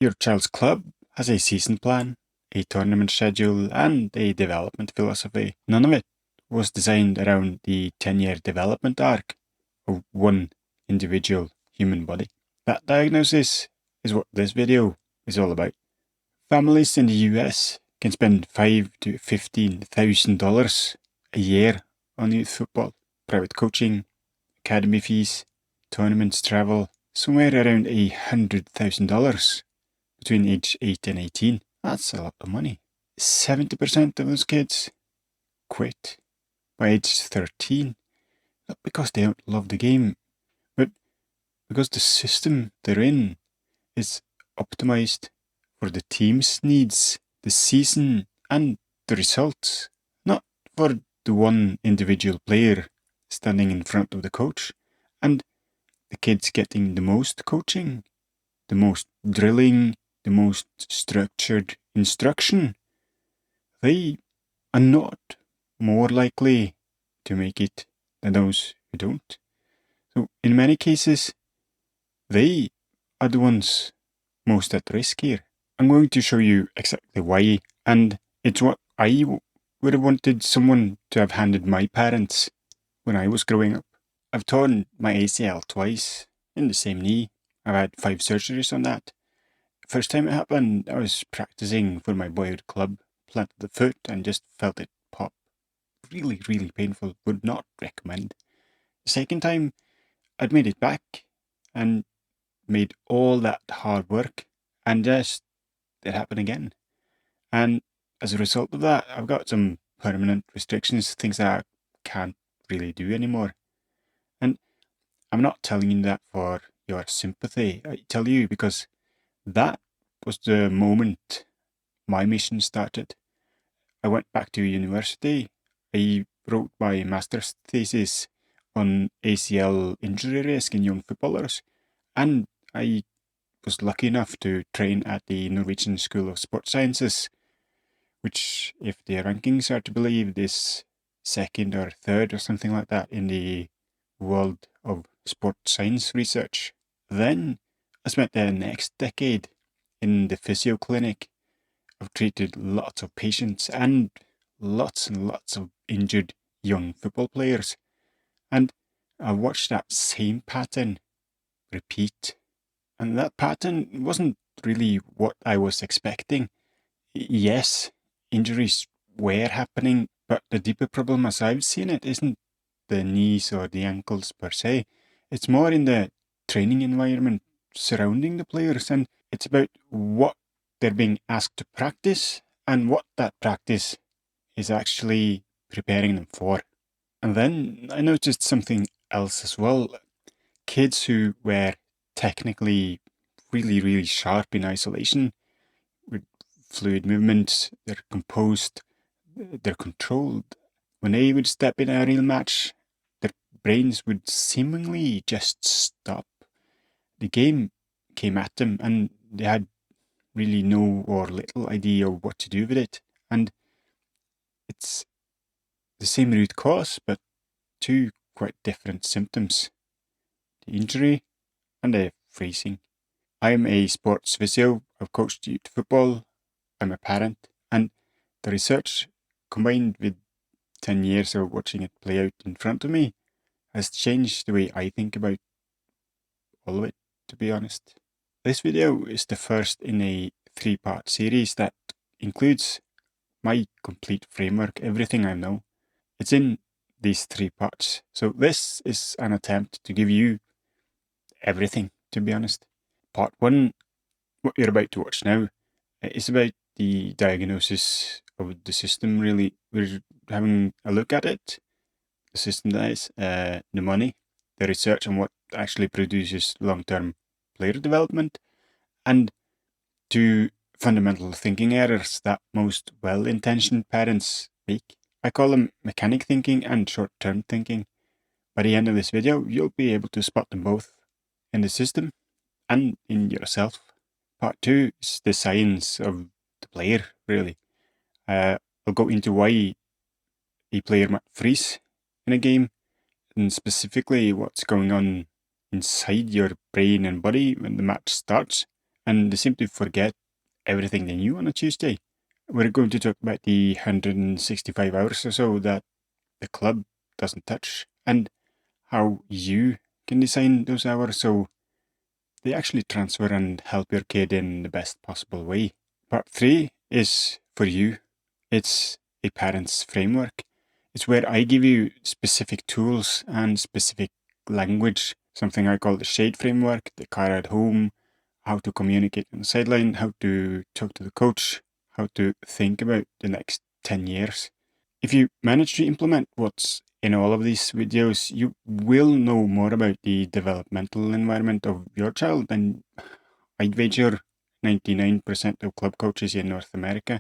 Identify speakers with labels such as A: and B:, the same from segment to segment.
A: Your child's club has a season plan, a tournament schedule, and a development philosophy. None of it was designed around the 10-year development arc of one individual human body. That diagnosis is what this video is all about. Families in the US can spend $5,000 to $15,000 a year on youth football, private coaching, academy fees, tournaments, travel, somewhere around $100,000 between age 8 and 18. That's a lot of money. 70% of those kids quit by age 13, not because they don't love the game, but because the system they're in is optimized for the team's needs, the season, and the results, not for the one individual player standing in front of the coach, and the kids getting the most coaching, the most drilling, the most structured instruction. They are not more likely to make it than those who don't. So in many cases, they are the ones most at risk here. I'm going to show you exactly why, and it's what I would have wanted someone to have handed my parents when I was growing up. I've torn my ACL twice in the same knee. I've had 5 surgeries on that. First time it happened, I was practicing for my boyhood club, planted the foot and just felt it pop. Really, really painful. Would not recommend. The second time, I'd made it back and made all that hard work, and just it happened again. And as a result of that, I've got some permanent restrictions, things that I can't really do anymore. And I'm not telling you that for your sympathy. I tell you because that was the moment my mission started. I went back to university. I wrote my master's thesis on ACL injury risk in young footballers, and I was lucky enough to train at the Norwegian School of Sports Sciences, which, if the rankings are to believe, is second or third or something like that in the world of sports science research. Then I spent the next decade in the Physio clinic. I've treated lots of patients and lots of injured young football players. And I watched that same pattern repeat. And that pattern wasn't really what I was expecting. Yes, injuries were happening, but the deeper problem as I've seen it isn't the knees or the ankles per se. It's more in the training environment surrounding the players, and it's about what they're being asked to practice and what that practice is actually preparing them for. And then I noticed something else as well. Kids who were technically really, really sharp in isolation, with fluid movements, they're composed, they're controlled. When they would step in a real match, their brains would seemingly just stop. The game came at them and they had really no or little idea of what to do with it. And it's the same root cause, but 2 quite different symptoms: the injury and the freezing. I'm a sports physio. I've coached youth football. I'm a parent. And the research, combined with 10 years of watching it play out in front of me, has changed the way I think about all of it, to be honest. This video is the first in a 3-part series that includes my complete framework, everything I know. It's in these 3 parts. So this is an attempt to give you everything, to be honest. Part 1, what you're about to watch now, is about the diagnosis of the system, really. We're having a look at it. The system, that is, the money, the research on what actually produces long-term player development, and 2 fundamental thinking errors that most well-intentioned parents make. I call them mechanic thinking and short-term thinking. By the end of this video, you'll be able to spot them both in the system and in yourself. Part 2 is the science of the player, really. I'll go into why a player might freeze in a game, and specifically what's going on inside your brain and body when the match starts, and they seem to forget everything they knew on a Tuesday. We're going to talk about the 165 hours or so that the club doesn't touch, and how you can design those hours so they actually transfer and help your kid in the best possible way. Part 3 is for you. It's a parent's framework. It's where I give you specific tools and specific language, something I call the SHADE framework, the car at home, how to communicate on the sideline, how to talk to the coach, how to think about the next 10 years. If you manage to implement what's in all of these videos, you will know more about the developmental environment of your child than I'd wager 99% of club coaches in North America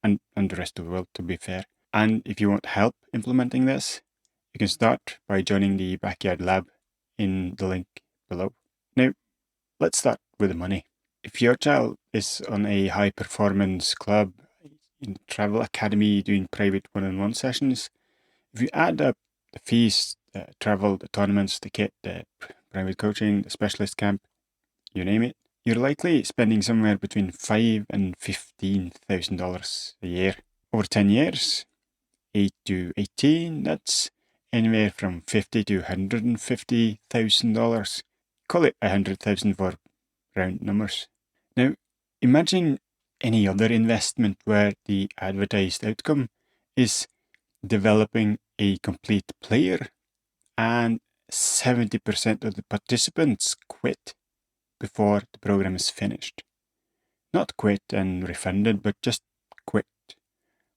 A: and the rest of the world, to be fair. And if you want help implementing this, you can start by joining the Backyard Lab in the link below. Now, let's start with the money. If your child is on a high performance club, in travel academy doing private one-on-one sessions, if you add up the fees, the travel, the tournaments, the kit, the private coaching, the specialist camp, you name it, you're likely spending somewhere between $5,000 and $15,000 a year. Over 10 years, 8 to 18, that's anywhere from $50,000 to $150,000. Call it $100,000 for round numbers. Now, imagine any other investment where the advertised outcome is developing a complete player and 70% of the participants quit before the program is finished. Not quit and refunded, but just quit.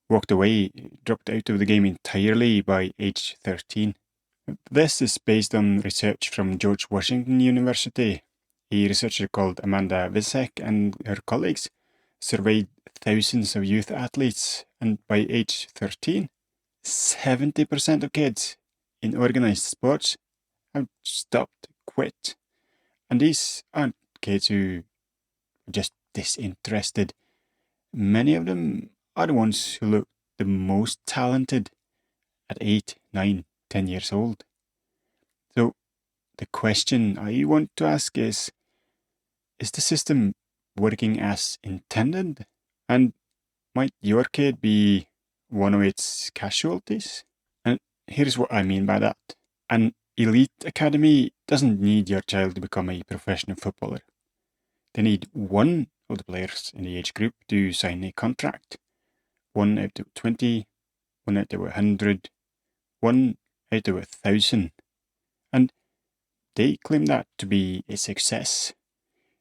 A: Walked away, dropped out of the game entirely by age 13. This is based on research from George Washington University. A researcher called Amanda Visek and her colleagues surveyed thousands of youth athletes, and by age 13, 70% of kids in organized sports have stopped, quit. And these aren't kids who are just disinterested. Many of them are the ones who look the most talented at 8, 9, 10 years old. So the question I want to ask is the system working as intended? And might your kid be one of its casualties? And here's what I mean by that. An elite academy doesn't need your child to become a professional footballer. They need one of the players in the age group to sign a contract. 1 out of 20, 1 out of 100, 1 out of 1,000. And they claim that to be a success.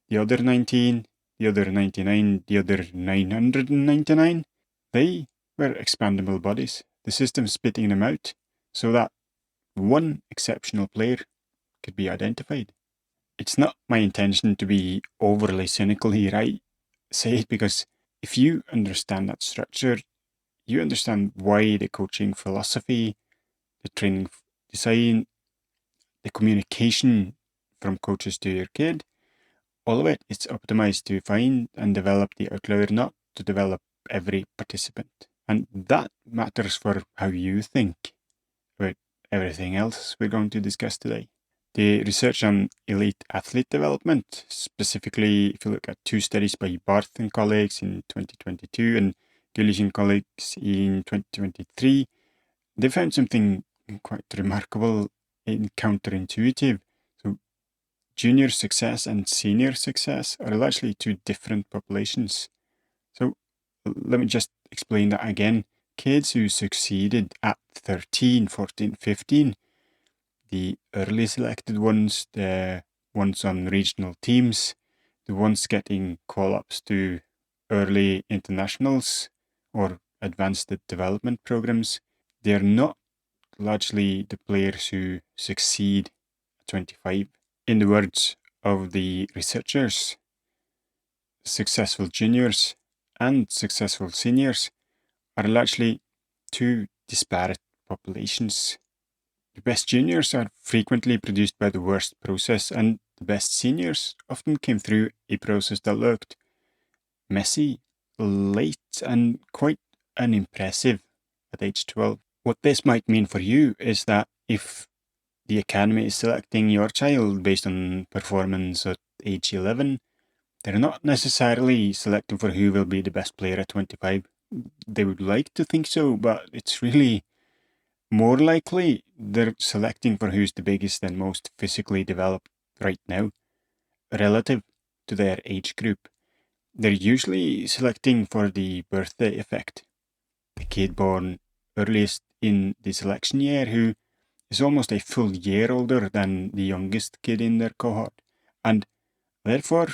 A: The other 19, the other 99, the other 999, they were expandable bodies. The system spitting them out so that one exceptional player could be identified. It's not my intention to be overly cynical here. I say it because if you understand that structure, you understand why the coaching philosophy, the training design, the communication from coaches to your kid, all of it is optimized to find and develop the outlier, not to develop every participant. And that matters for how you think about everything else we're going to discuss today. The research on elite athlete development, specifically if you look at 2 studies by Barth and colleagues in 2022 and Gillish and colleagues in 2023, they found something quite remarkable and counterintuitive. So junior success and senior success are largely 2 different populations. So let me just explain that again. Kids who succeeded at 13, 14, 15, the early selected ones, the ones on regional teams, the ones getting call-ups to early internationals or advanced development programs, they're not largely the players who succeed at 25. In the words of the researchers, successful juniors and successful seniors are largely 2 disparate populations. The best juniors are frequently produced by the worst process, and the best seniors often came through a process that looked messy, late, and quite unimpressive at age 12. What this might mean for you is that if the academy is selecting your child based on performance at age 11, They're not necessarily selecting for who will be the best player at 25. They would like to think so, but it's really more likely they're selecting for who's the biggest and most physically developed right now, relative to their age group. They're usually selecting for the birthday effect. The kid born earliest in the selection year who is almost a full year older than the youngest kid in their cohort, and therefore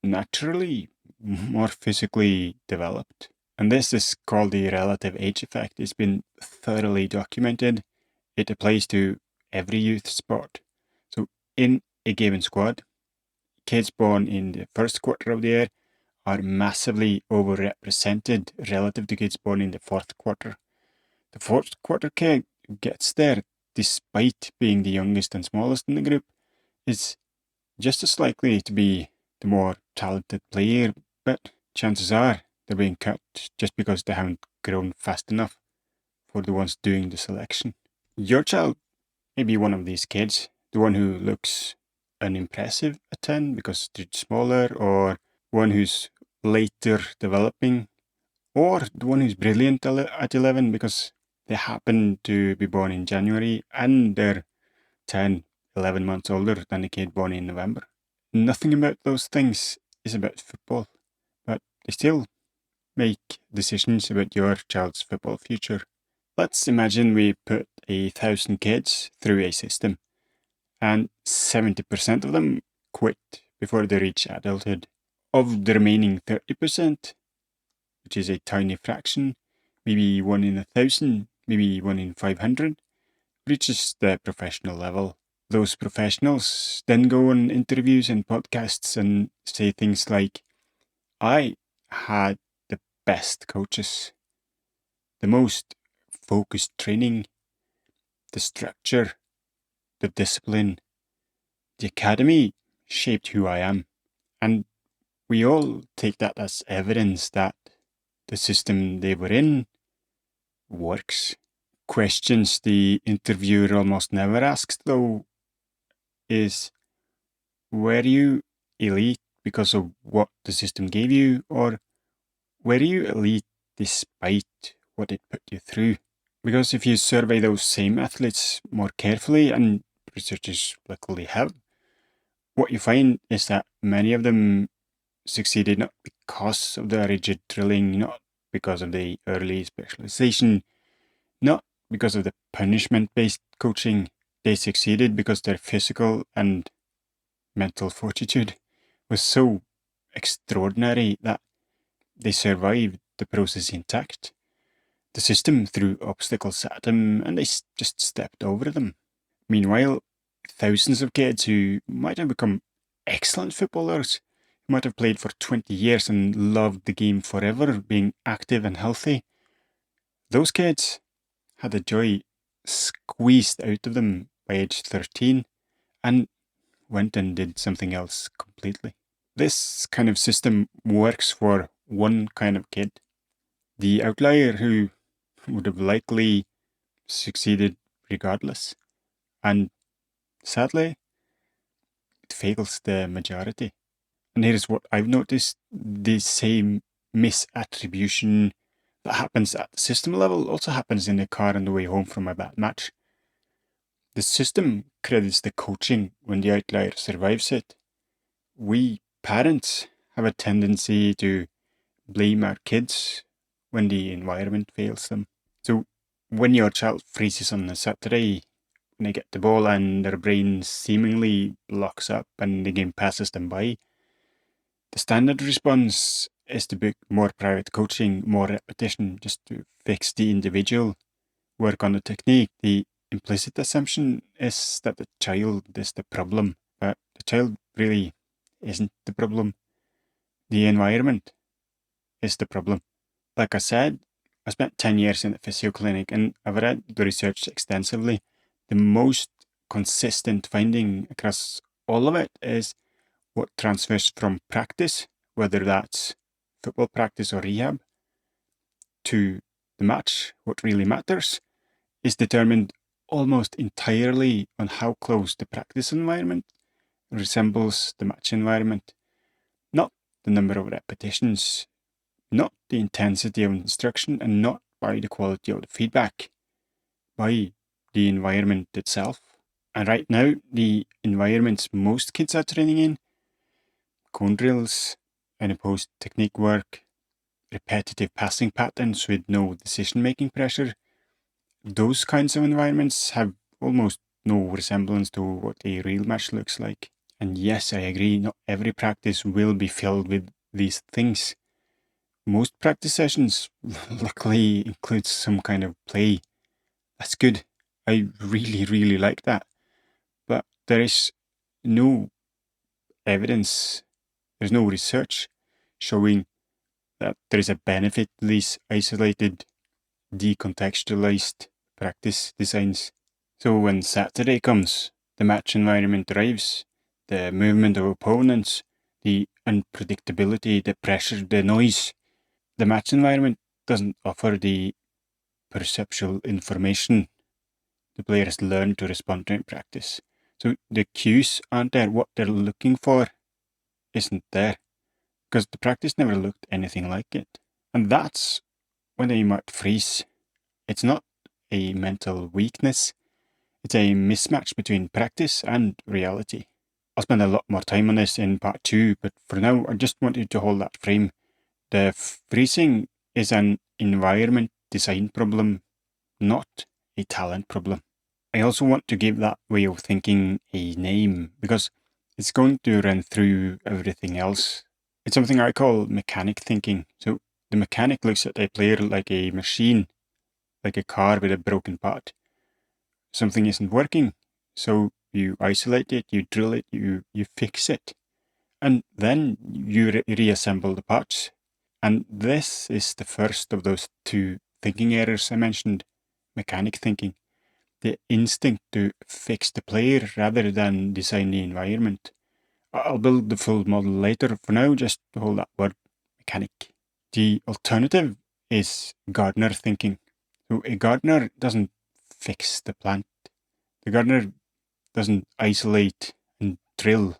A: naturally more physically developed. And this is called the relative age effect. It's been thoroughly documented. It applies to every youth sport. So in a given squad, kids born in the first quarter of the year are massively overrepresented relative to kids born in the fourth quarter. The fourth quarter kid who gets there despite being the youngest and smallest in the group is just as likely to be the more talented player, but chances are they're being cut just because they haven't grown fast enough for the ones doing the selection. Your child may be one of these kids, the one who looks unimpressive at 10 because they're smaller, or one who's later developing, or the one who's brilliant at 11 because they happen to be born in January and they're 10, 11 months older than the kid born in November. Nothing about those things is about football, but they still make decisions about your child's football future. Let's imagine we put 1,000 kids through a system and 70% of them quit before they reach adulthood. Of the remaining 30%, which is a tiny fraction, maybe 1 in 1,000, maybe 1 in 500, reaches the professional level. Those professionals then go on interviews and podcasts and say things like, I had the best coaches, the most focused training, the structure, the discipline, the academy shaped who I am. And we all take that as evidence that the system they were in works. Questions the interviewer almost never asks, though, is, were you elite because of what the system gave you, or were you elite despite what it put you through? Because if you survey those same athletes more carefully, and researchers luckily have, what you find is that many of them succeeded not because of the rigid drilling, not because of the early specialisation, not because of the punishment-based coaching. They succeeded because their physical and mental fortitude was so extraordinary that they survived the process intact. The system threw obstacles at them and they just stepped over them. Meanwhile, thousands of kids who might have become excellent footballers, who might have played for 20 years and loved the game forever, being active and healthy, those kids had the joy squeezed out of them by age 13 and went and did something else completely. This kind of system works for one kind of kid, the outlier who would have likely succeeded regardless. And sadly, it fails the majority. And here's what I've noticed: the same misattribution that happens at the system level also happens in the car on the way home from a bad match. The system credits the coaching when the outlier survives it. We parents have a tendency to blame our kids when the environment fails them. So when your child freezes on a Saturday, when they get the ball and their brain seemingly locks up and the game passes them by, the standard response is to book more private coaching, more repetition, just to fix the individual, work on the technique. The implicit assumption is that the child is the problem, but the child really isn't the problem. The environment is the problem. Like I said, I spent 10 years in the physio clinic and I've read the research extensively. The most consistent finding across all of it is what transfers from practice, whether that's football practice or rehab, to the match, what really matters, is determined almost entirely on how close the practice environment resembles the match environment. the number of repetitions, not the intensity of instruction, and not by the quality of the feedback, by the environment itself. And right now, the environments most kids are training in, cone drills, unopposed technique work, repetitive passing patterns with no decision-making pressure, those kinds of environments have almost no resemblance to what a real match looks like. And yes, I agree, not every practice will be filled with these things. Most practice sessions luckily include some kind of play. That's good. I really, really like that. But there is no evidence, there's no research showing that there is a benefit to these isolated, decontextualized practice designs. So when Saturday comes, the match environment arrives, the movement of opponents, the unpredictability, the pressure, the noise. The match environment doesn't offer the perceptual information the players learn to respond to in practice. So the cues aren't there. What they're looking for isn't there, because the practice never looked anything like it. And that's when they might freeze. It's not a mental weakness. It's a mismatch between practice and reality. I'll spend a lot more time on this in part 2, but for now, I just wanted to hold that frame. The freezing is an environment design problem, not a talent problem. I also want to give that way of thinking a name, because it's going to run through everything else. It's something I call mechanic thinking. So the mechanic looks at a player like a machine, like a car with a broken part. Something isn't working, so you isolate it, you drill it, you fix it, and then you reassemble the parts. And this is the first of those two thinking errors I mentioned, mechanic thinking, the instinct to fix the player rather than design the environment. I'll build the full model later. For now, just hold that word, mechanic. The alternative is gardener thinking. So a gardener doesn't fix the plant. The gardener doesn't isolate and drill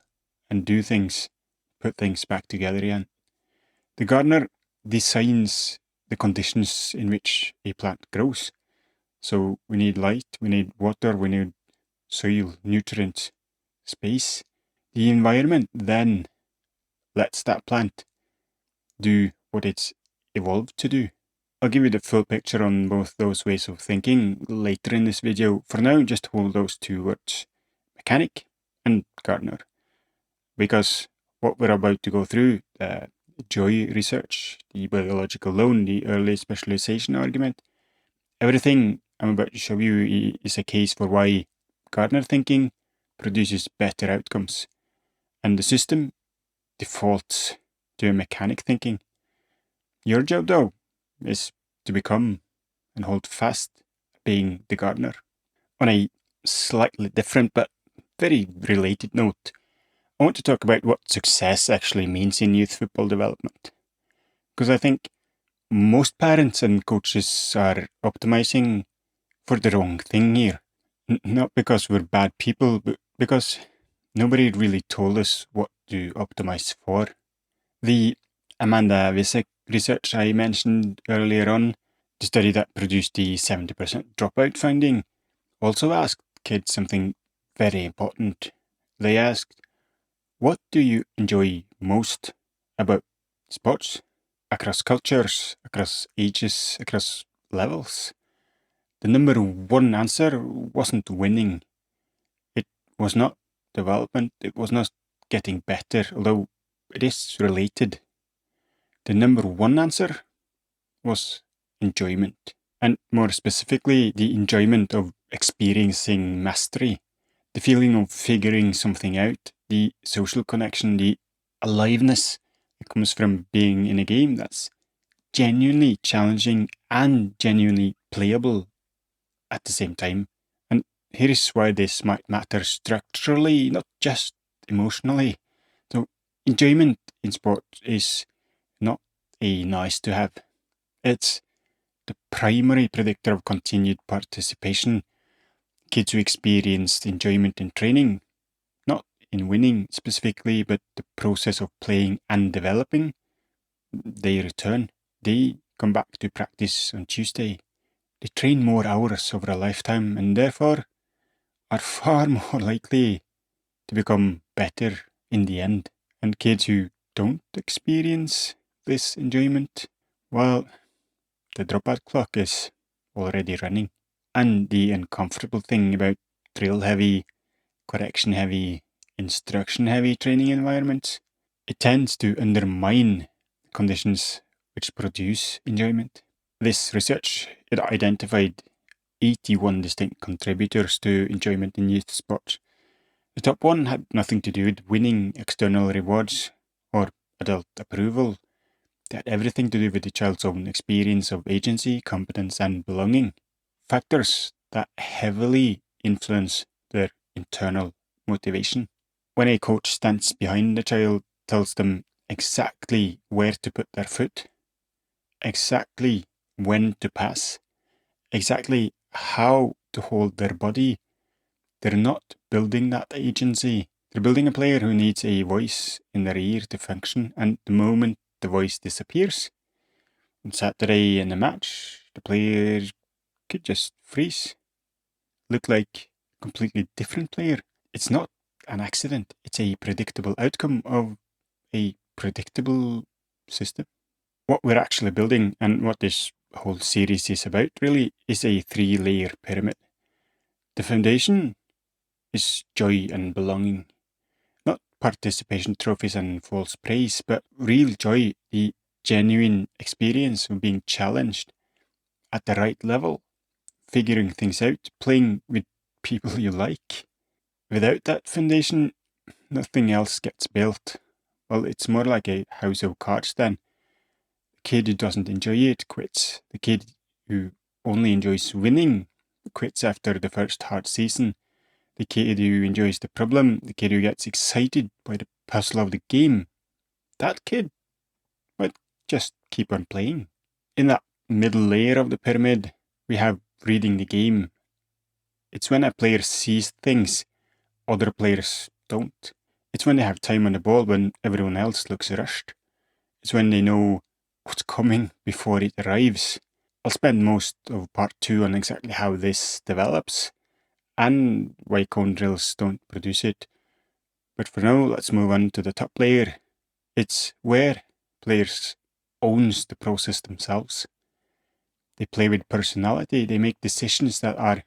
A: and do things, put things back together again. The gardener designs the conditions in which a plant grows. So we need light, we need water, we need soil, nutrients, space. The environment then lets that plant do what it's evolved to do. I'll give you the full picture on both those ways of thinking later in this video. For now, just hold those two words, mechanic and gardener, because what we're about to go through, the joy research, the biological loan, the early specialisation argument, everything I'm about to show you is a case for why gardener thinking produces better outcomes, and the system defaults to mechanic thinking. Your job, though, is to become and hold fast being the gardener. On a slightly different but very related note, I want to talk about what success actually means in youth football development. Because I think most parents and coaches are optimizing for the wrong thing here. Not because we're bad people, but because nobody really told us what to optimize for. The Amanda Visek research I mentioned earlier on, the study that produced the 70% dropout finding, also asked kids something very important. They asked, what do you enjoy most about sports? Across cultures, across ages, across levels. The number one answer wasn't winning. It was not development. It was not getting better, although it is related. The number one answer was enjoyment. And more specifically, the enjoyment of experiencing mastery, the feeling of figuring something out, the social connection, the aliveness that comes from being in a game that's genuinely challenging and genuinely playable at the same time. And here is why this might matter structurally, not just emotionally. So, enjoyment in sport is not a nice to have. It's the primary predictor of continued participation. Kids who experienced enjoyment in training, not in winning specifically, but the process of playing and developing, they return. They come back to practice on Tuesday. They train more hours over a lifetime and therefore are far more likely to become better in the end. And kids who don't experience this enjoyment, well, the dropout clock is already running. And the uncomfortable thing about drill heavy, correction heavy, instruction heavy training environments, it tends to undermine conditions which produce enjoyment. This research, it identified 81 distinct contributors to enjoyment in youth sports. The top one had nothing to do with winning external rewards or adult approval. It had everything to do with the child's own experience of agency, competence, and belonging. Factors that heavily influence their internal motivation. When a coach stands behind the child, tells them exactly where to put their foot, exactly when to pass, exactly how to hold their body, they're not building that agency. They're building a player who needs a voice in their ear to function, and the moment the voice disappears, on Saturday in the match, the player could just freeze, look like a completely different player. It's not an accident, it's a predictable outcome of a predictable system. What we're actually building, and what this whole series is about, really, is a 3-layer pyramid. The foundation is joy and belonging. Not participation trophies and false praise, but real joy, the genuine experience of being challenged at the right level, figuring things out, playing with people you like. Without that foundation, nothing else gets built. Well, it's more like a house of cards then. The kid who doesn't enjoy it quits. The kid who only enjoys winning quits after the first hard season. The kid who enjoys the problem, the kid who gets excited by the puzzle of the game, that kid might just keep on playing. In that middle layer of the pyramid, we have reading the game. It's when a player sees things other players don't. It's when they have time on the ball when everyone else looks rushed. It's when they know what's coming before it arrives. I'll spend most of part 2 on exactly how this develops and why cone drills don't produce it. But for now, let's move on to the top layer. It's where players owns the process themselves. They play with personality. They make decisions that are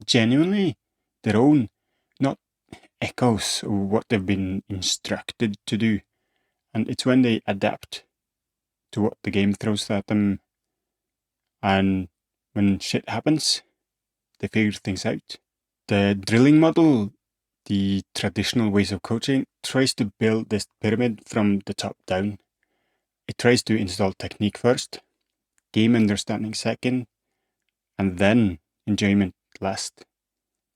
A: genuinely their own, not echoes of what they've been instructed to do. And it's when they adapt to what the game throws at them. And when shit happens, they figure things out. The drilling model, the traditional ways of coaching, tries to build this pyramid from the top down. It tries to install technique first, game understanding second, and then enjoyment last.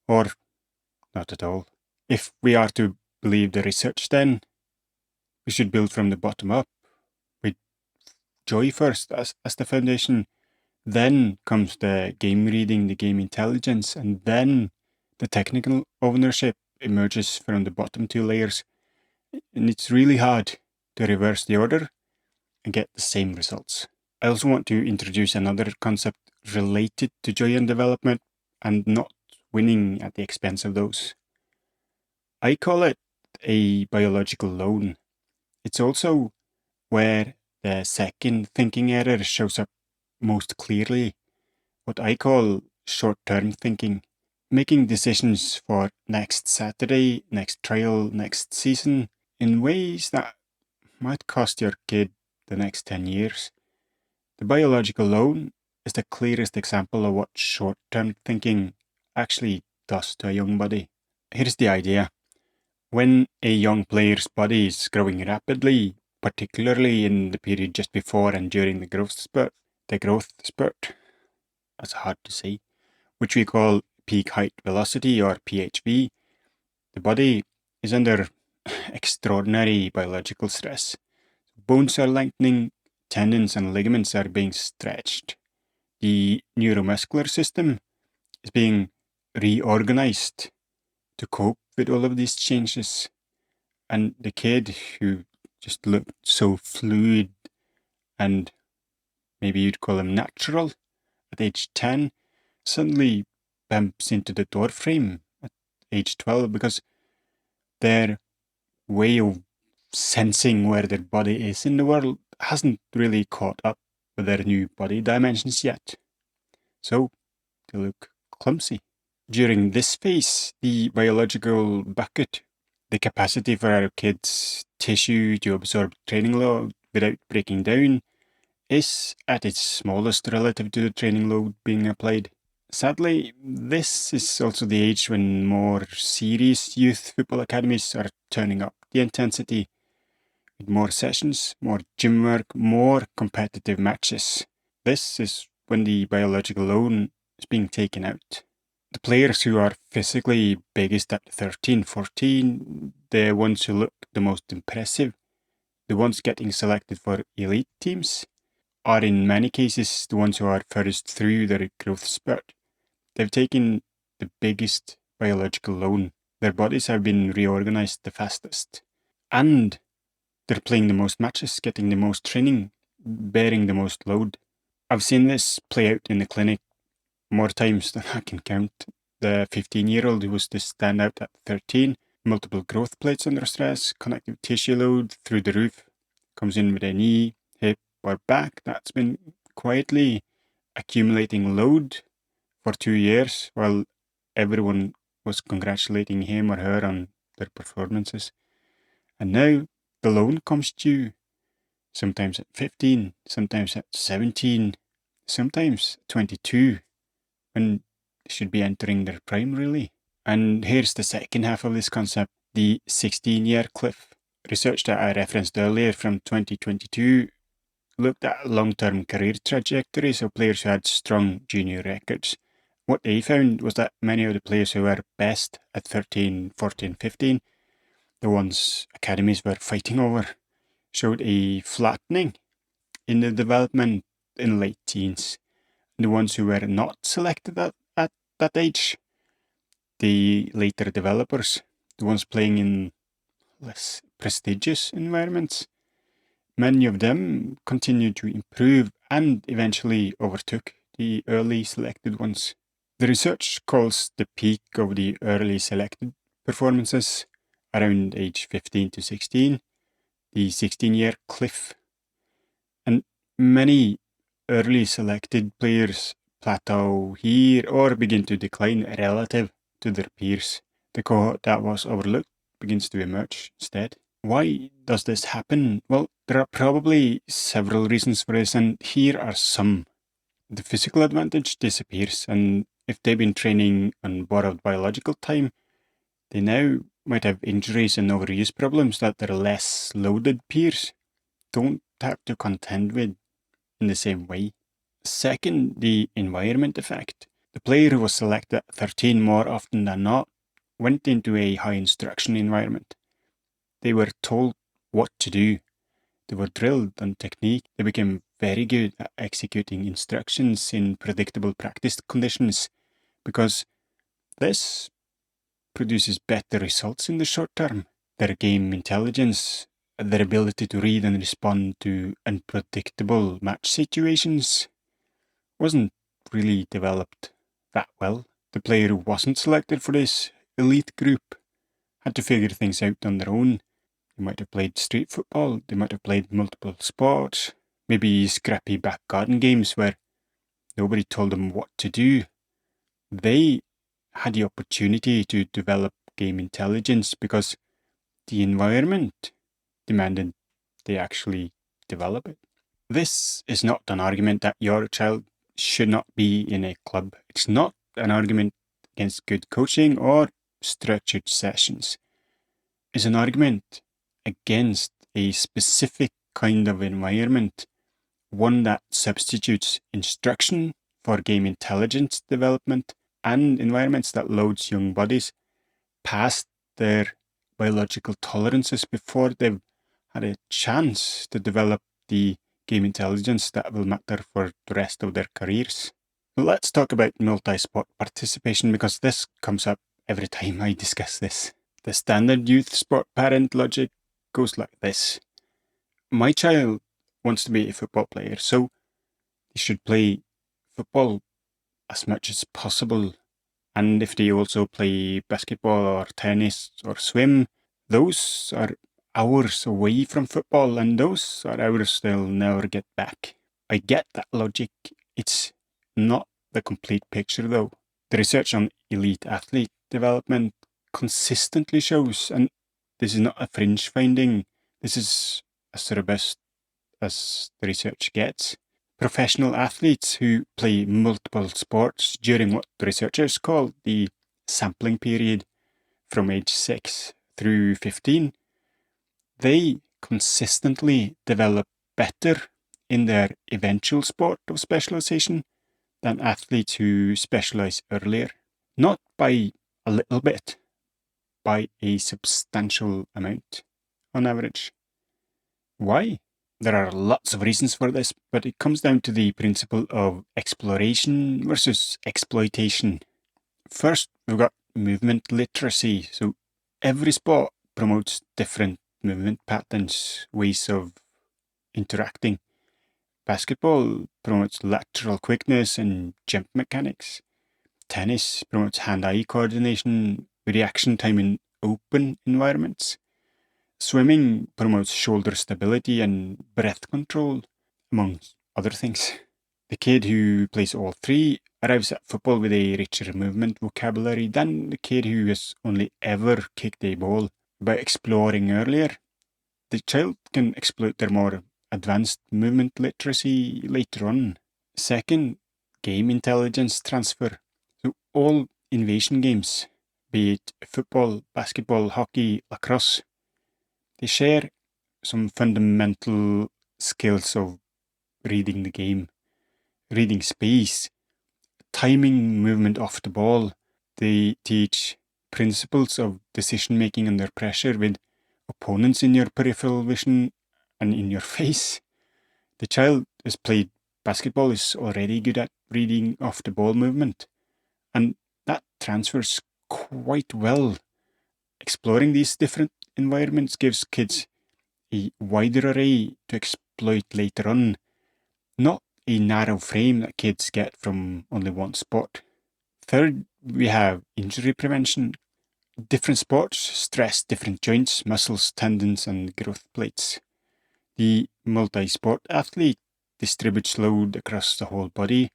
A: Or not at all. If we are to believe the research, then we should build from the bottom up, with joy first as the foundation. Then comes the game reading, the game intelligence, and then the technical ownership emerges from the bottom 2 layers. And it's really hard to reverse the order and get the same results. I also want to introduce another concept related to joy and development and not winning at the expense of those. I call it a biological loan. It's also where the second thinking error shows up most clearly, what I call short-term thinking. Making decisions for next Saturday, next trial, next season in ways that might cost your kid the next 10 years. The biological loan is the clearest example of what short-term thinking actually does to a young body. Here's the idea. When a young player's body is growing rapidly, particularly in the period just before and during the growth spurt, that's hard to say, which we call peak height velocity or PHV, the body is under extraordinary biological stress. Bones are lengthening, tendons and ligaments are being stretched. The neuromuscular system is being reorganized to cope with all of these changes. And the kid who just looked so fluid and maybe you'd call him natural at age 10 suddenly bumps into the doorframe at age 12 because their way of sensing where their body is in the world hasn't really caught up with their new body dimensions yet. So they look clumsy. During this phase, the biological bucket, the capacity for our kids' tissue to absorb training load without breaking down, is at its smallest relative to the training load being applied. Sadly, this is also the age when more serious youth football academies are turning up the intensity with more sessions, more gym work, more competitive matches. This is when the biological load is being taken out. The players who are physically biggest at 13, 14, the ones who look the most impressive, the ones getting selected for elite teams, are in many cases the ones who are furthest through their growth spurt. They've taken the biggest biological loan. Their bodies have been reorganized the fastest. And they're playing the most matches, getting the most training, bearing the most load. I've seen this play out in the clinic more times than I can count. The 15-year-old who was to stand out at 13, multiple growth plates under stress, connective tissue load through the roof, comes in with a knee, hip, or back that's been quietly accumulating load for 2 years while everyone was congratulating him or her on their performances. And now the loan comes due, sometimes at 15, sometimes at 17, sometimes 22, when they should be entering their prime, really. And here's the second half of this concept, the 16-year cliff. Research that I referenced earlier from 2022 looked at long-term career trajectories of players who had strong junior records. What they found was that many of the players who were best at 13, 14, 15, the ones academies were fighting over, showed a flattening in the development in late teens. The ones who were not selected at that age, the later developers, the ones playing in less prestigious environments, many of them continued to improve and eventually overtook the early selected ones. The research calls the peak of the early selected performances around age 15 to 16, the 16-year cliff. And many early selected players plateau here or begin to decline relative to their peers. The cohort that was overlooked begins to emerge instead. Why does this happen? Well, there are probably several reasons for this, and here are some. The physical advantage disappears, and if they've been training on borrowed biological time, they now might have injuries and overuse problems that their less loaded peers don't have to contend with in the same way. Second, the environment effect. The player who was selected at 13 more often than not went into a high instruction environment. They were told what to do. They were drilled on technique. They became very good at executing instructions in predictable practice conditions because this produces better results in the short term. Their game intelligence, their ability to read and respond to unpredictable match situations wasn't really developed that well. The player who wasn't selected for this elite group had to figure things out on their own. They might have played street football, they might have played multiple sports, maybe scrappy back garden games where nobody told them what to do. They had the opportunity to develop game intelligence because the environment demanded they actually develop it. This is not an argument that your child should not be in a club. It's not an argument against good coaching or structured sessions. It's an argument against a specific kind of environment, one that substitutes instruction for game intelligence development and environments that loads young bodies past their biological tolerances before they've had a chance to develop the game intelligence that will matter for the rest of their careers. Let's talk about multi-sport participation because this comes up every time I discuss this. The standard youth sport parent logic goes like this. My child wants to be a football player, so he should play football as much as possible. And if they also play basketball or tennis or swim, those are hours away from football, and those are hours they'll never get back. I get that logic. It's not the complete picture, though. The research on elite athlete development consistently shows, and this is not a fringe finding, this is as robust as the research gets. Professional athletes who play multiple sports during what the researchers call the sampling period from age 6 through 15, they consistently develop better in their eventual sport of specialisation than athletes who specialise earlier. Not by a little bit, by a substantial amount on average. Why? There are lots of reasons for this, but it comes down to the principle of exploration versus exploitation. First, we've got movement literacy. So every sport promotes different movement patterns, ways of interacting. Basketball promotes lateral quickness and jump mechanics. Tennis promotes hand-eye coordination, reaction time in open environments. Swimming promotes shoulder stability and breath control, among other things. The kid who plays all three arrives at football with a richer movement vocabulary than the kid who has only ever kicked a ball. By exploring earlier, the child can exploit their more advanced movement literacy later on. Second, game intelligence transfer. So all invasion games, be it football, basketball, hockey, lacrosse, they share some fundamental skills of reading the game, reading space, timing movement off the ball. They teach principles of decision making under pressure with opponents in your peripheral vision and in your face. The child who's played basketball is already good at reading off the ball movement, and that transfers quite well. Exploring these different environments gives kids a wider array to exploit later on, not a narrow frame that kids get from only one sport. Third, we have injury prevention. Different sports stress different joints, muscles, tendons, and growth plates. The multi-sport athlete distributes load across the whole body.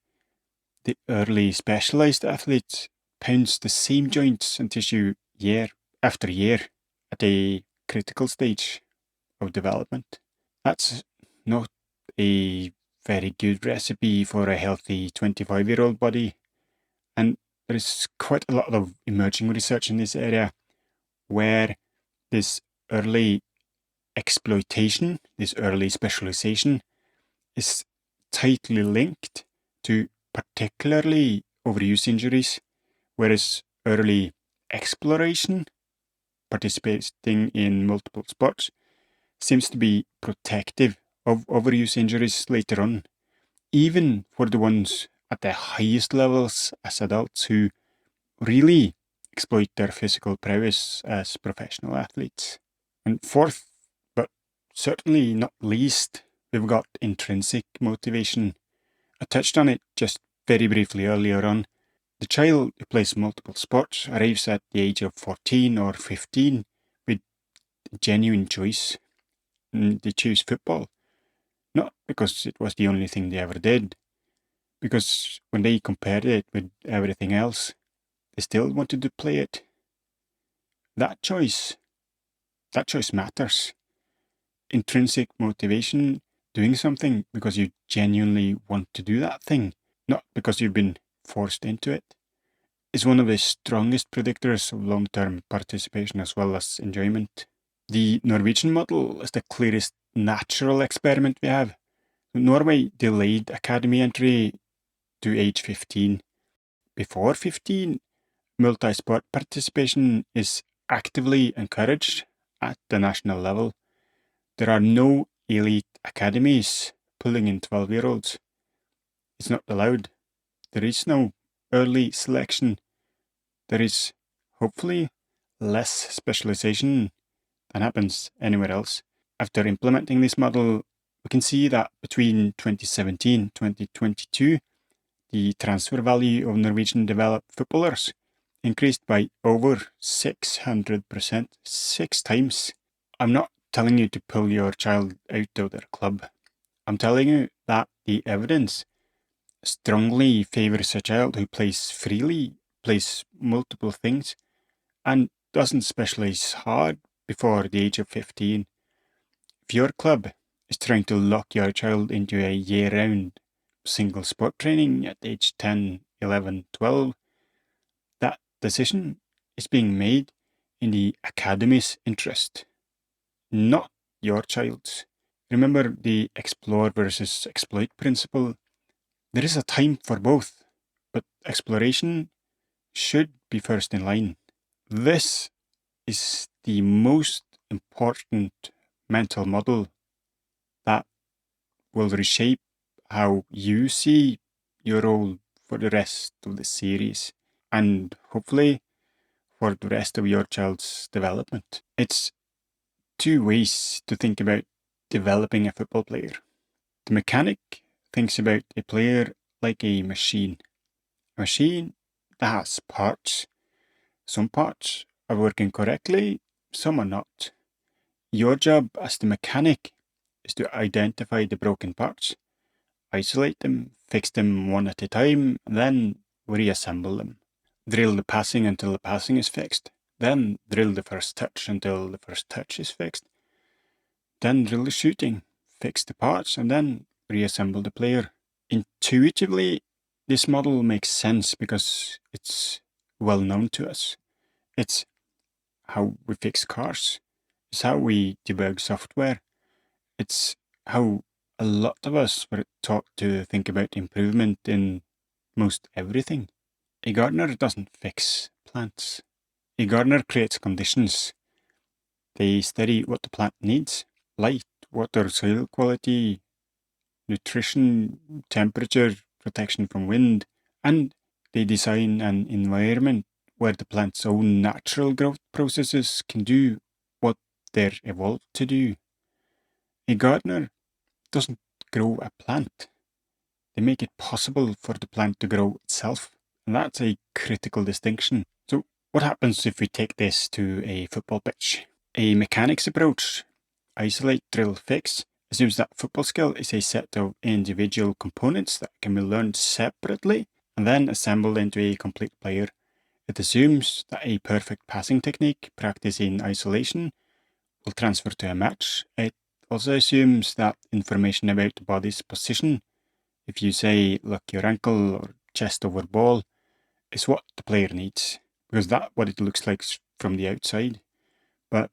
A: The early specialized athlete pounds the same joints and tissue year after year at a critical stage of development. That's not a very good recipe for a healthy 25-year-old body. And there is quite a lot of emerging research in this area where this early exploitation, this early specialization, is tightly linked to particularly overuse injuries, whereas early exploration, participating in multiple sports, seems to be protective of overuse injuries later on, even for the ones at the highest levels as adults who really exploit their physical prowess as professional athletes. And fourth, but certainly not least, we've got intrinsic motivation. I touched on it just very briefly earlier on. The child who plays multiple sports arrives at the age of 14 or 15 with genuine choice. And they choose football, not because it was the only thing they ever did, because when they compared it with everything else, they still wanted to play it. That choice matters. Intrinsic motivation, doing something because you genuinely want to do that thing, not because you've been forced into it, is one of the strongest predictors of long-term participation as well as enjoyment. The Norwegian model is the clearest natural experiment we have. Norway delayed academy entry to age 15. Before 15, multi-sport participation is actively encouraged at the national level. There are no elite academies pulling in 12-year-olds. It's not allowed. There is no early selection. There is, hopefully, less specialisation than happens anywhere else. After implementing this model, we can see that between 2017 and 2022, the transfer value of Norwegian developed footballers increased by over 600%, 6 times. I'm not telling you to pull your child out of their club. I'm telling you that the evidence strongly favors a child who plays freely, plays multiple things, and doesn't specialise hard before the age of 15. If your club is trying to lock your child into a year-round single sport training at age 10, 11, 12, that decision is being made in the academy's interest, not your child's. Remember the explore versus exploit principle? There is a time for both, but exploration should be first in line. This is the most important mental model that will reshape how you see your role for the rest of the series and hopefully for the rest of your child's development. It's two ways to think about developing a football player. The mechanic thinks about a player like a machine that has parts. Some parts are working correctly, some are not. Your job as the mechanic is to identify the broken parts, isolate them, fix them one at a time, and then reassemble them. Drill the passing until the passing is fixed, then drill the first touch until the first touch is fixed, then drill the shooting, fix the parts, and then reassemble the player. Intuitively, this model makes sense because it's well known to us. It's how we fix cars. It's how we debug software. It's how a lot of us were taught to think about improvement in most everything. A gardener doesn't fix plants. A gardener creates conditions. They study what the plant needs: light, water, soil quality, nutrition, temperature, protection from wind, and they design an environment where the plant's own natural growth processes can do what they're evolved to do. A gardener doesn't grow a plant. They make it possible for the plant to grow itself. And that's a critical distinction. So what happens if we take this to a football pitch? A mechanics approach, isolate, drill, fix, assumes that football skill is a set of individual components that can be learned separately and then assembled into a complete player. It assumes that a perfect passing technique practiced in isolation will transfer to a match. It also assumes that information about the body's position, if you say lock your ankle or chest over ball, is what the player needs, because that's what it looks like from the outside. But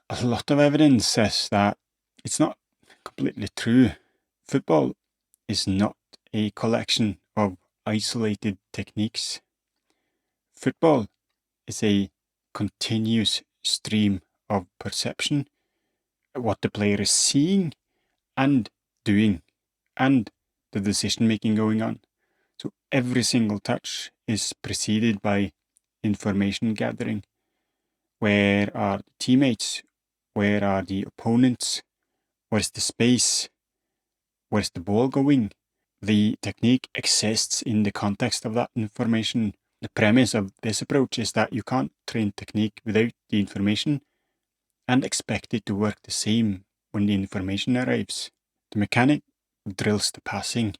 A: a lot of evidence says that it's not completely true. Football is not a collection of isolated techniques. Football is a continuous stream of perception, what the player is seeing and doing, and the decision making going on. So every single touch is preceded by information gathering. Where are the teammates? Where are the opponents? Where's the space? Where's the ball going? The technique exists in the context of that information. The premise of this approach is that you can't train technique without the information and expect it to work the same when the information arrives. The mechanic drills the passing.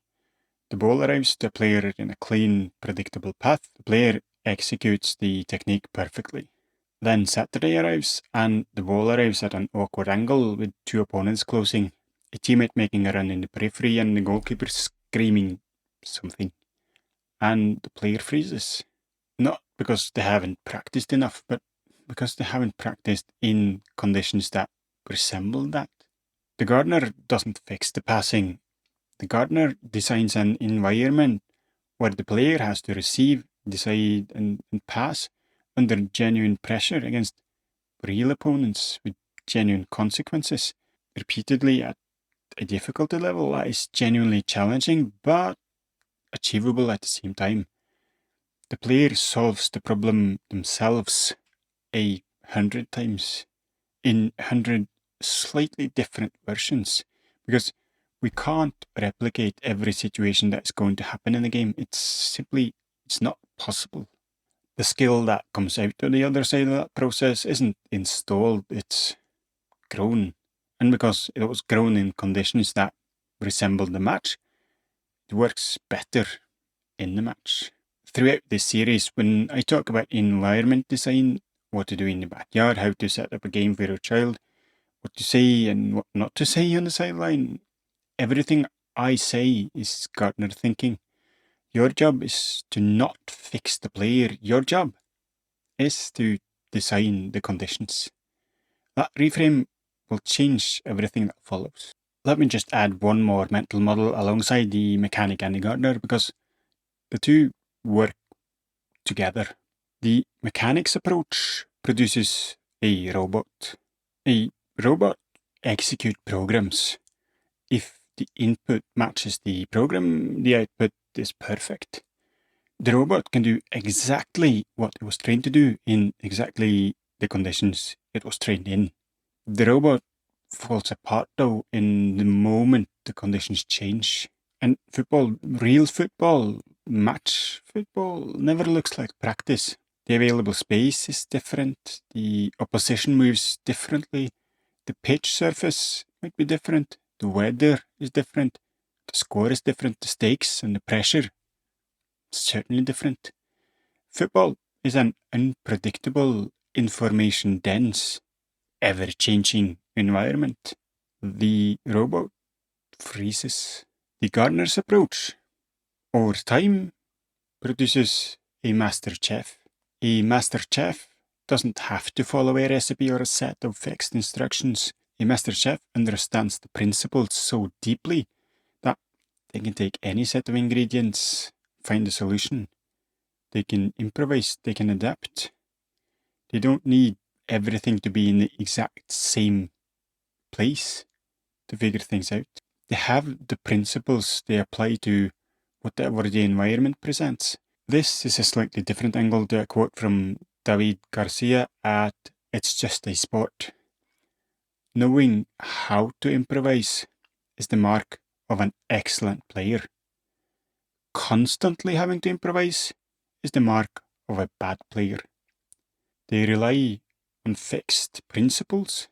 A: The ball arrives to the player in a clean, predictable path. The player executes the technique perfectly. Then Saturday arrives, and the ball arrives at an awkward angle with two opponents closing, a teammate making a run in the periphery, and the goalkeeper screaming something. And the player freezes. Not because they haven't practiced enough, but because they haven't practiced in conditions that resemble that. The gardener doesn't fix the passing. The gardener designs an environment where the player has to receive, decide, and pass under genuine pressure against real opponents with genuine consequences, repeatedly at a difficulty level that is genuinely challenging but achievable at the same time. The player solves the problem themselves. A 100 times in 100 slightly different versions, because we can't replicate every situation that's going to happen in the game. It's not possible. The skill that comes out of the other side of that process isn't installed, it's grown. And because it was grown in conditions that resemble the match, it works better in the match. Throughout this series, when I talk about environment design, what to do in the backyard, how to set up a game for your child, what to say and what not to say on the sideline, everything I say is Gartner thinking. Your job is to not fix the player. Your job is to design the conditions. That reframe will change everything that follows. Let me just add one more mental model alongside the mechanic and the gardener, because the two work together. The mechanics approach produces a robot. A robot executes programs. If the input matches the program, the output is perfect. The robot can do exactly what it was trained to do in exactly the conditions it was trained in. The robot falls apart though in the moment the conditions change. And football, real football, match football, never looks like practice. The available space is different, the opposition moves differently, the pitch surface might be different, the weather is different, the score is different, the stakes and the pressure is certainly different. Football is an unpredictable, information dense, ever changing environment. The robot freezes. The gardener's approach, over time, produces a master chef. A master chef doesn't have to follow a recipe or a set of fixed instructions. A master chef understands the principles so deeply that they can take any set of ingredients, find a solution. They can improvise, they can adapt. They don't need everything to be in the exact same place to figure things out. They have the principles they apply to whatever the environment presents. This is a slightly different angle to a quote from David Garcia at It's Just a Sport. Knowing how to improvise is the mark of an excellent player. Constantly having to improvise is the mark of a bad player. They rely on fixed principles,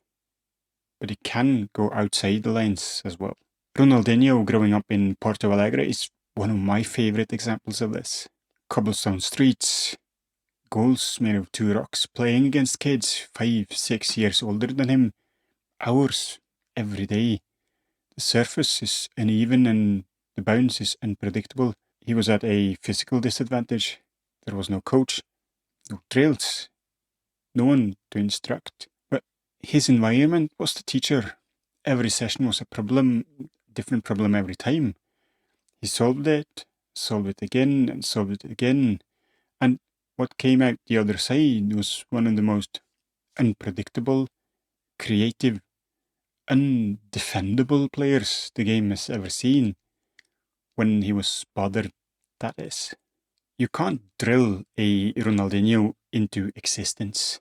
A: but it can go outside the lines as well. Ronaldinho growing up in Porto Alegre is one of my favourite examples of this. Cobblestone streets, goals made of 2 rocks, playing against kids 5-6 years older than him, hours every day. The surface is uneven and the bounce is unpredictable. He was at a physical disadvantage. There was no coach, no drills, no one to instruct. But his environment was the teacher. Every session was a problem, different problem every time. He solved it again, and solved it again. And what came out the other side was one of the most unpredictable, creative, undefendable players the game has ever seen. When he was bothered, that is. You can't drill a Ronaldinho into existence.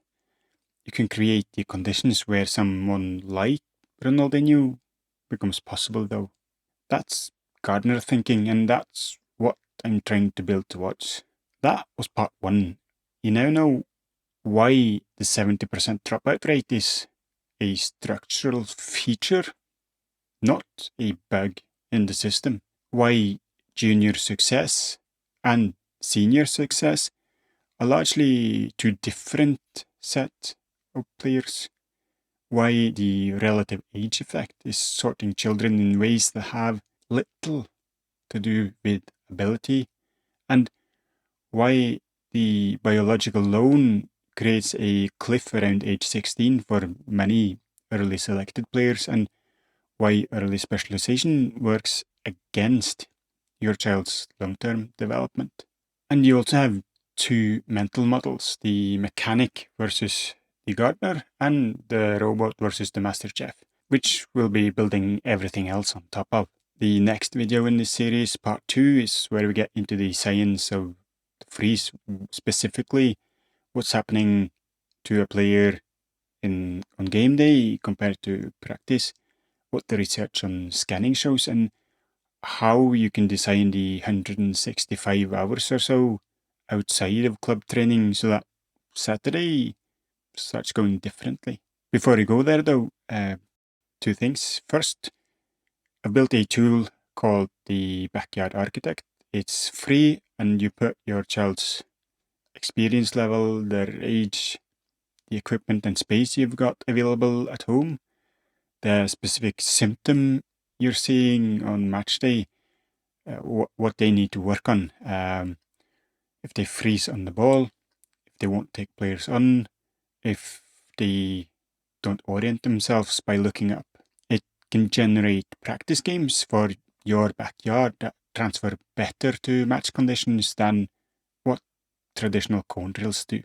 A: You can create the conditions where someone like Ronaldinho becomes possible, though. That's Gardner thinking, and that's what I'm trying to build towards. That was part 1. You now know why the 70% dropout rate is a structural feature, not a bug in the system. Why junior success and senior success are largely two different sets of players. Why the relative age effect is sorting children in ways that have little to do with ability, and why the biological loan creates a cliff around age 16 for many early selected players, and why early specialisation works against your child's long-term development. And you also have 2 mental models, the mechanic versus the gardener, and the robot versus the master chef, which we'll be building everything else on top of. The next video in this series, part 2, is where we get into the science of the freeze, specifically what's happening to a player on game day compared to practice, what the research on scanning shows, and how you can design the 165 hours or so outside of club training so that Saturday starts going differently. Before you go there though, two things. First, I built a tool called the Backyard Architect. It's free and you put your child's experience level, their age, the equipment and space you've got available at home, the specific symptom you're seeing on match day, what they need to work on. If they freeze on the ball, if they won't take players on, if they don't orient themselves by looking up. It can generate practice games for your backyard that transfer better to match conditions than what traditional cone drills do.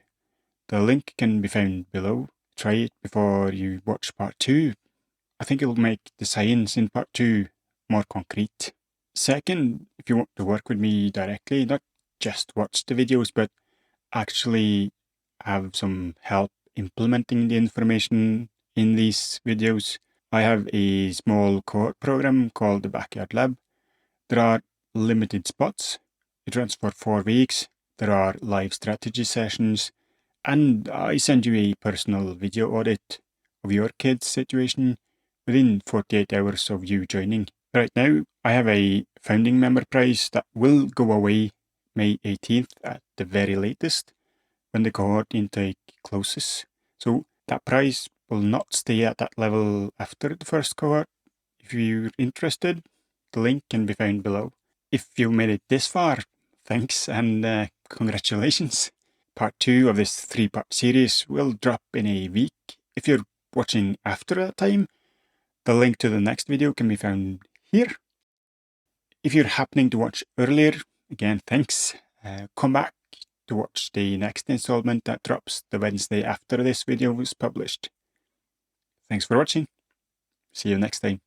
A: The link can be found below. Try it before you watch part 2. I think it'll make the science in part 2 more concrete. Second, if you want to work with me directly, not just watch the videos, but actually have some help implementing the information in these videos, I have a small cohort program called the Backyard Lab. There are limited spots. It runs for 4 weeks. There are live strategy sessions, and I send you a personal video audit of your kid's situation within 48 hours of you joining. Right now, I have a founding member price that will go away May 18th at the very latest when the cohort intake closes. So that price will not stay at that level after the first cohort. If you're interested, the link can be found below. If you made it this far, thanks and congratulations. Part 2 of this 3-part series will drop in a week. If you're watching after that time, the link to the next video can be found here. If you're happening to watch earlier, again, thanks. Come back to watch the next installment that drops the Wednesday after this video was published. Thanks for watching. See you next time.